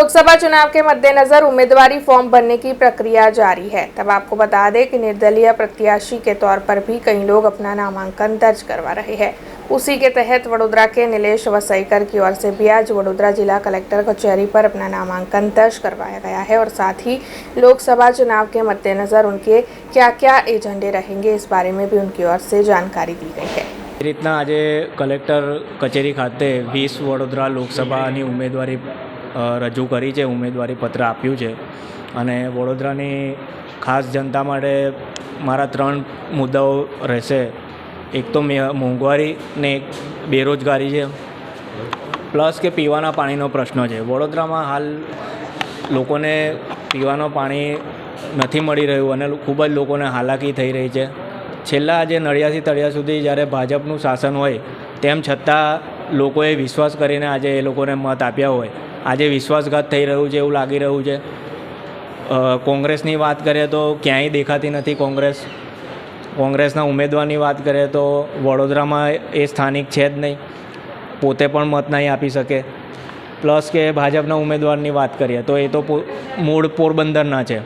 लोकसभा चुनाव के मद्देनजर उम्मीदवारी फॉर्म भरने की प्रक्रिया जारी है। तब आपको बता दें कि निर्दलीय प्रत्याशी के तौर पर भी कई लोग अपना नामांकन दर्ज करवा रहे हैं। उसी के तहत वडोदरा के नीलेश वसईकर की ओर से भी आज वडोदरा जिला कलेक्टर कचहरी पर अपना नामांकन दर्ज करवाया गया है और साथ ही लोकसभा चुनाव के मद्देनजर उनके क्या क्या एजेंडे रहेंगे इस बारे में भी उनकी ओर से जानकारी दी गई है। રીતના આજે કલેક્ટર કચેરી ખાતે 20 વડોદરા લોકસભાની ઉમેદવારી રજૂ કરી છે, ઉમેદવારી પત્ર આપ્યું છે અને વડોદરાની ખાસ જનતા માટે મારા 3 મુદ્દાઓ રહેશે। એક તો મોંઘવારી ને એક બેરોજગારી છે, પ્લસ કે પીવાના પાણીનો પ્રશ્ન છે। વડોદરામાં હાલ લોકોને પીવાનું પાણી નથી મળી રહ્યું અને ખૂબ જ લોકોને હાલાકી થઈ રહી છે। છેલ્લા આજે નળિયાથી તળિયા સુધી જ્યારે ભાજપનું શાસન હોય તેમ છતાં લોકોએ વિશ્વાસ કરીને આજે એ લોકોને મત આપ્યા હોય, આજે વિશ્વાસઘાત થઈ રહ્યું છે એવું લાગી રહ્યું છે। કોંગ્રેસની વાત કરીએ તો ક્યાંય દેખાતી નથી કોંગ્રેસના ઉમેદવારની વાત કરીએ તો વડોદરામાં એ સ્થાનિક છે જ નહીં, પોતે પણ મત નહીં આપી શકે। પ્લસ કે ભાજપના ઉમેદવારની વાત કરીએ તો એ તો મૂળ પોરબંદરના છે।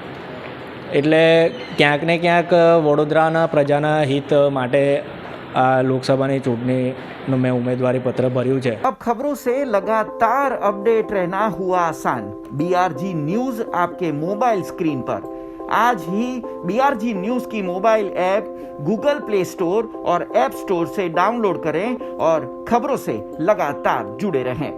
એટલે ક્યાંક ને ક્યાંક વડોદરાના પ્રજાના હિત માટે આ લોકસભાની ચૂંટણીનું મેં ઉમેદવારી પત્ર ભર્યું છે। अब खबरों से लगातार अपडेट रहना हुआ आसान। BRG न्यूज आपके मोबाइल स्क्रीन पर आज ही BRG न्यूज की mobile app Google play store और ऐप स्टोर से डाउनलोड करें और खबरों से लगातार जुड़े रहें।